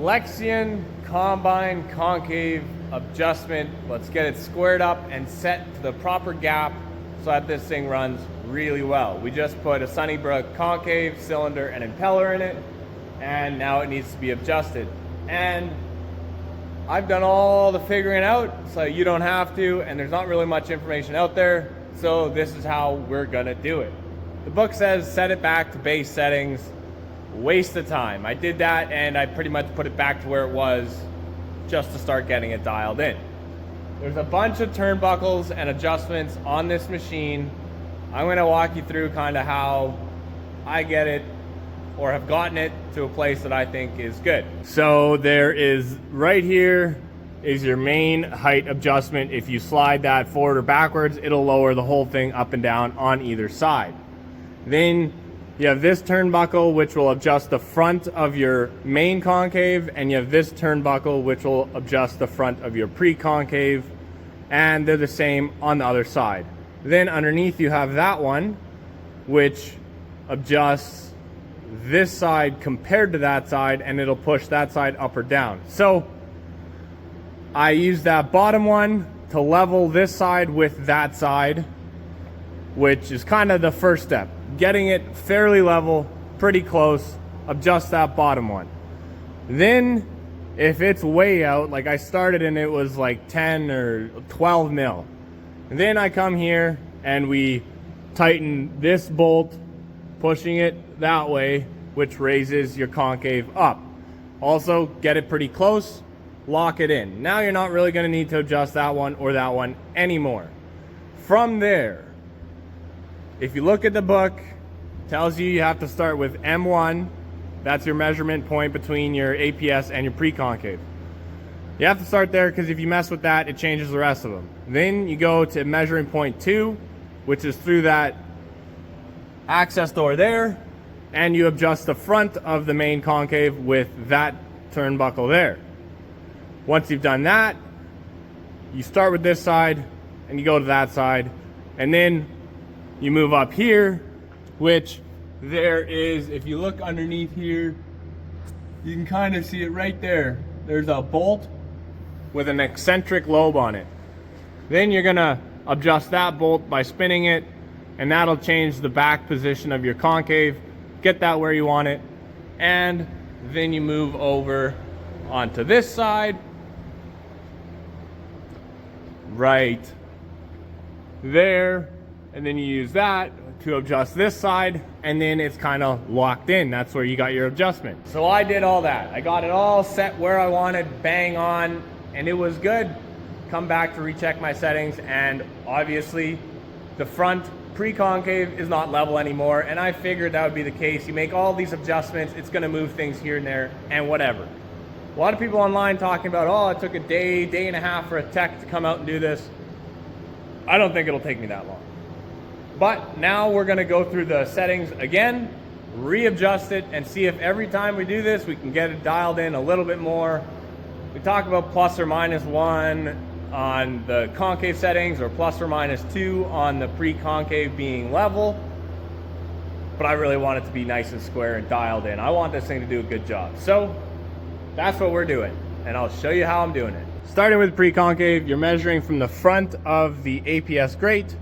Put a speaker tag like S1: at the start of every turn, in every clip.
S1: Lexion Concave Abjustment. Let's get it squared up and set to the proper gap so that this thing runs really well. We just put a Sunnybrook concave cylinder and impeller in it, and now it needs to be adjusted. And I've done all the figuring out, so you don't have to, and there's not really much information out there, so this is how we're gonna do it. The book says set it back to base settings. Waste of time. I did that and I pretty much put it back to where it was just to start getting it dialed in. There's a bunch of turnbuckles and adjustments on this machine. I'm going to walk you through kind of how I get it or have gotten it to a place that I think is good. So there is right here is your main height adjustment. If you slide that forward or backwards, it'll lower the whole thing up and down on either side. Then you have this turnbuckle, which will adjust the front of your main concave, and you have this turnbuckle, which will adjust the front of your pre-concave, and they're the same on the other side. Then underneath you have that one, which adjusts this side compared to that side, and it'll push that side up or down. So I use that bottom one to level this side with that side, which is kind of the first step. Getting it fairly level, pretty close, adjust that bottom one. Then if it's way out, like I started and it was like 10 or 12 mil, and then I come here and we tighten this bolt, pushing it that way, which raises your concave up. Also get it pretty close, lock it in. Now you're not really going to need to adjust that one or that one anymore. From there, if you look at the book, it tells you have to start with M1. That's your measurement point between your APS and your pre-concave. You have to start there because if you mess with that, it changes the rest of them. Then you go to measuring point 2, which is through that access door there, and you adjust the front of the main concave with that turnbuckle there. Once you've done that, you start with this side and you go to that side, and then you move up here, which there is, if you look underneath here, you can kind of see it right there. There's a bolt with an eccentric lobe on it. Then you're gonna adjust that bolt by spinning it, and that'll change the back position of your concave, get that where you want it, and then you move over onto this side, right there, and then you use that to adjust this side, and then it's kind of locked in. That's where you got your adjustment. So I did all that. I got it all set where I wanted, bang on, and it was good. Come back to recheck my settings, and obviously the front pre-concave is not level anymore, and I figured that would be the case. You make all these adjustments, it's gonna move things here and there, and whatever. A lot of people online talking about, oh, it took a day and a half for a tech to come out and do this. I don't think it'll take me that long. But now we're gonna go through the settings again, readjust it, and see if every time we do this, we can get it dialed in a little bit more. We talk about plus or minus 1 on the concave settings, or plus or minus 2 on the pre-concave being level. But I really want it to be nice and square and dialed in. I want this thing to do a good job. So that's what we're doing, and I'll show you how I'm doing it. Starting with pre-concave, you're measuring from the front of the APS grate.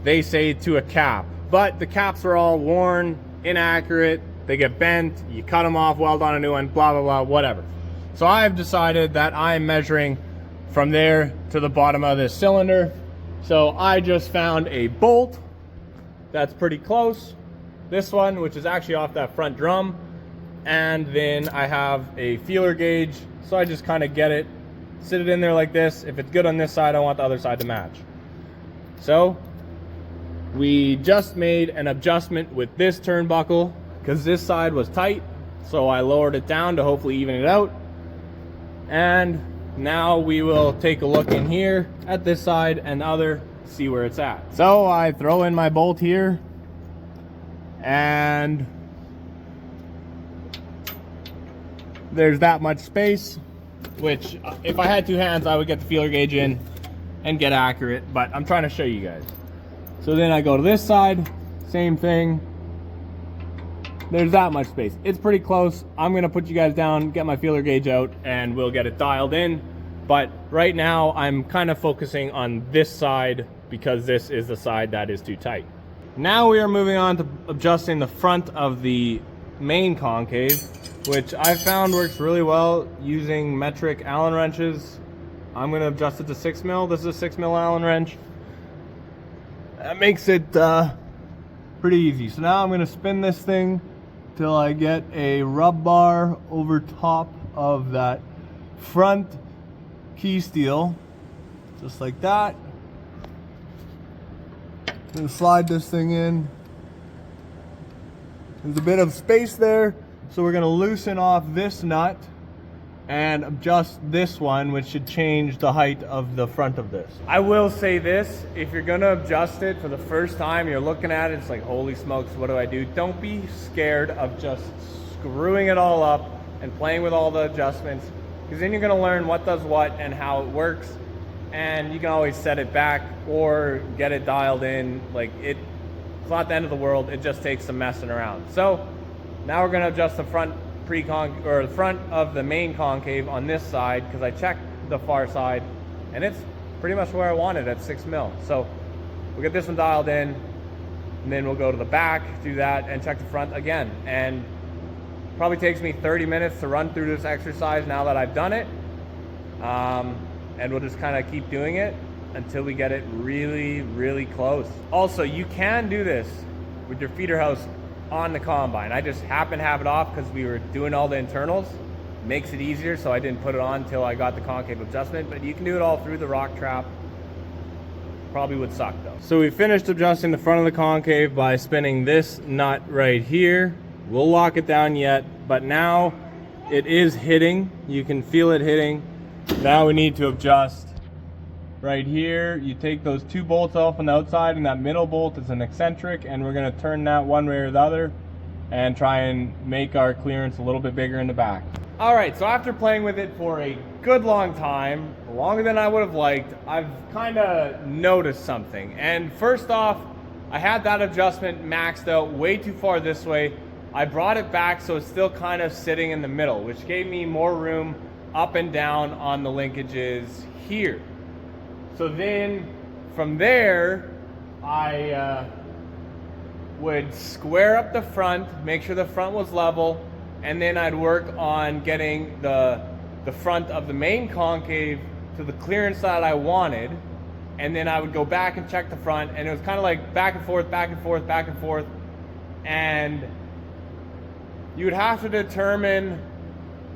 S1: They say to a cap, but the caps are all worn, inaccurate, they get bent, you cut them off, weld on a new one, blah, blah, blah, whatever. So I've decided that I'm measuring from there to the bottom of this cylinder. So I just found a bolt that's pretty close. This one, which is actually off that front drum. And then I have a feeler gauge. So I just kind of get it, sit it in there like this. If it's good on this side, I want the other side to match. So we just made an adjustment with this turnbuckle because this side was tight. So I lowered it down to hopefully even it out. And now we will take a look in here at this side and the other, see where it's at. So I throw in my bolt here, and there's that much space, which if I had 2 hands, I would get the feeler gauge in and get accurate, but I'm trying to show you guys. So then I go to this side, same thing. there's that much space. It's pretty close. I'm gonna put you guys down, get my feeler gauge out, and we'll get it dialed in. But right now I'm kind of focusing on this side because this is the side that is too tight. Now we are moving on to adjusting the front of the main concave, which I found works really well using metric Allen wrenches. I'm gonna adjust it to 6 mil. This is a 6 mil Allen wrench. That makes it pretty easy. So now I'm gonna spin this thing till I get a rub bar over top of that front key steel, just like that. I'm gonna slide this thing in. There's a bit of space there, so we're gonna loosen off this nut and adjust this one, which should change the height of the front of this. I will say this, if you're gonna adjust it for the first time, you're looking at it, it's like, holy smokes, what do I do? Don't be scared of just screwing it all up and playing with all the adjustments, because then you're gonna learn what does what and how it works, and you can always set it back or get it dialed in. Like, it's not the end of the world, it just takes some messing around. So now we're gonna adjust the front the front of the main concave on this side, because I checked the far side and it's pretty much where I want it at 6 mil. So we'll get this one dialed in, and then we'll go to the back, do that, and check the front again. And probably takes me 30 minutes to run through this exercise now that I've done it. And we'll just kind of keep doing it until we get it really, really close. Also, you can do this with your feeder house on the combine. I just happen to have it off because we were doing all the internals. Makes it easier, so I didn't put it on until I got the concave adjustment, but you can do it all through the rock trap. Probably would suck though. So we finished adjusting the front of the concave by spinning this nut right here. We'll lock it down yet, but now it is hitting. You can feel it hitting. Now we need to adjust right here. You take those 2 bolts off on the outside, and that middle bolt is an eccentric, and we're going to turn that one way or the other and try and make our clearance a little bit bigger in the back. All right, so after playing with it for a good long time, longer than I would have liked, I've kind of noticed something. And first off, I had that adjustment maxed out way too far this way. I brought it back so it's still kind of sitting in the middle, which gave me more room up and down on the linkages here. So then from there, I would square up the front, make sure the front was level, and then I'd work on getting the front of the main concave to the clearance that I wanted, and then I would go back and check the front, and it was kind of like back and forth, back and forth, back and forth, and you would have to determine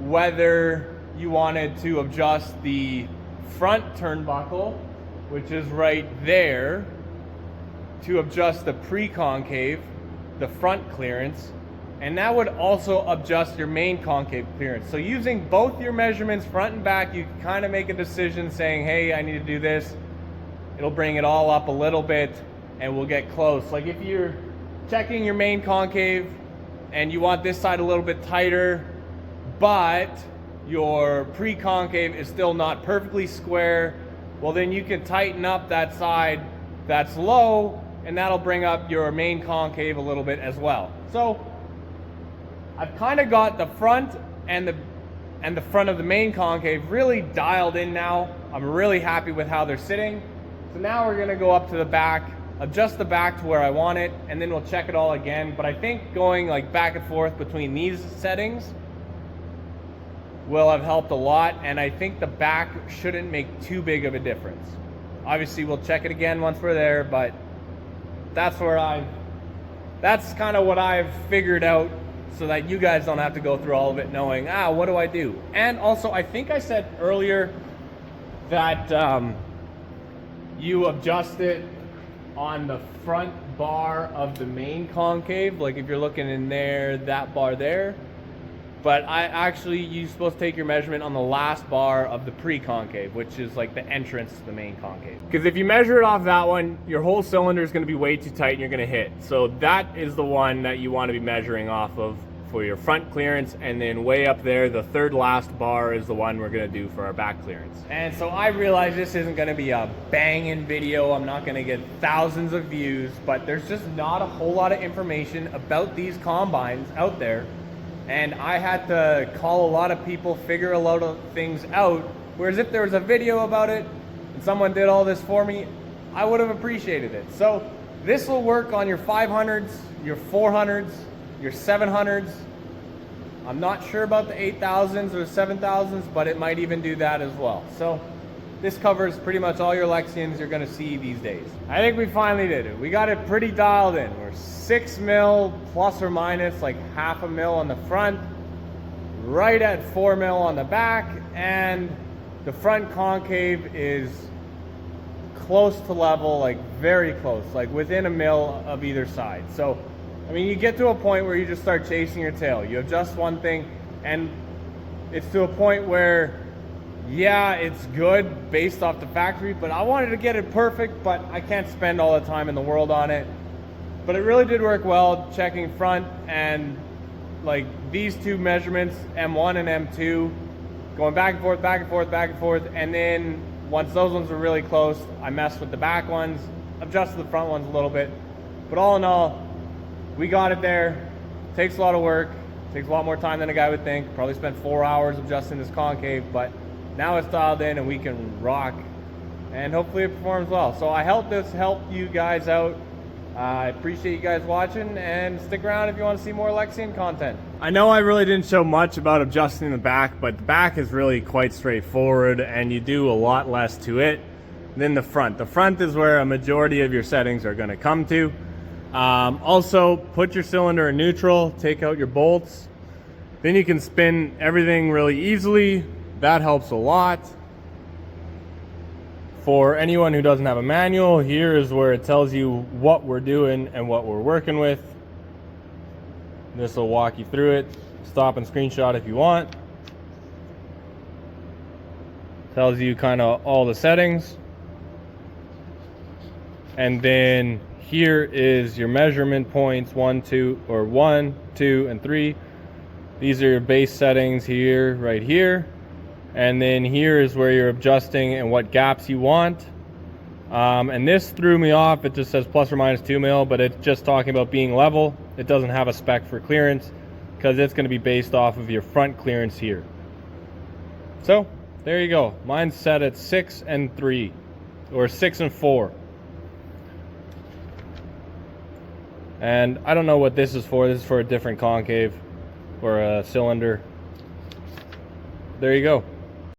S1: whether you wanted to adjust the front turnbuckle, which is right there, to adjust the pre-concave, the front clearance, and that would also adjust your main concave clearance. So using both your measurements, front and back, you can kind of make a decision saying, hey, I need to do this. It'll bring it all up a little bit and we'll get close. Like if you're checking your main concave and you want this side a little bit tighter, but your pre-concave is still not perfectly square, well then you can tighten up that side that's low, and that'll bring up your main concave a little bit as well. So I've kind of got the front and the front of the main concave really dialed in now. I'm really happy with how they're sitting. So now we're gonna go up to the back, adjust the back to where I want it, and then we'll check it all again. But I think going like back and forth between these settings will have helped a lot, and I think the back shouldn't make too big of a difference. Obviously we'll check it again once we're there, but that's kind of what I've figured out, so that you guys don't have to go through all of it knowing, what do I do? And also, I think I said earlier that you adjust it on the front bar of the main concave, like if you're looking in there, that bar there. But you're supposed to take your measurement on the last bar of the pre-concave, which is like the entrance to the main concave. Because if you measure it off that one, your whole cylinder is going to be way too tight and you're going to hit. So that is the one that you want to be measuring off of for your front clearance, and then way up there, the third last bar is the one we're gonna do for our back clearance. And so I realize this isn't gonna be a banging video. I'm not gonna get thousands of views, but there's just not a whole lot of information about these combines out there. And I had to call a lot of people, figure a lot of things out. Whereas if there was a video about it and someone did all this for me, I would have appreciated it. So this will work on your 500s, your 400s, your 700s. I'm not sure about the 8000s or the 7000s, but it might even do that as well. So this covers pretty much all your Lexions you're gonna see these days. I think we finally did it. We got it pretty dialed in. We're 6 mil plus or minus like half a mil on the front, right at 4 mil on the back, and the front concave is close to level, like very close, like within a mil of either side. So I mean, you get to a point where you just start chasing your tail. You adjust one thing, and it's to a point where, yeah, it's good based off the factory, but I wanted to get it perfect, but I can't spend all the time in the world on it. But it really did work well, checking front and like these two measurements, M1 and M2, going back and forth, back and forth, back and forth, and then once those ones were really close, I messed with the back ones, adjusted the front ones a little bit. But all in all, we got it there. Takes a lot of work, takes a lot more time than a guy would think. Probably spent 4 hours adjusting this concave, but now it's dialed in and we can rock, and hopefully it performs well. So I hope this helped you guys out. I appreciate you guys watching, and stick around if you want to see more Lexion content. I know I really didn't show much about adjusting the back, but the back is really quite straightforward, and you do a lot less to it than the front. The front is where a majority of your settings are going to come to. Also, put your cylinder in neutral, take out your bolts, then you can spin everything really easily. That helps a lot. For anyone who doesn't have a manual, here is where it tells you what we're doing and what we're working with. This will walk you through it. Stop and screenshot if you want. Tells you kind of all the settings. And then here is your measurement points, 1, 2, or 1, 2, and 3. These are your base settings here, right here. And then here is where you're adjusting and what gaps you want. And this threw me off. It just says plus or minus 2 mil, but it's just talking about being level. It doesn't have a spec for clearance because it's going to be based off of your front clearance here. So there you go. Mine's set at 6 and 3, or 6 and 4. And I don't know what this is for. This is for a different concave or a cylinder. There you go.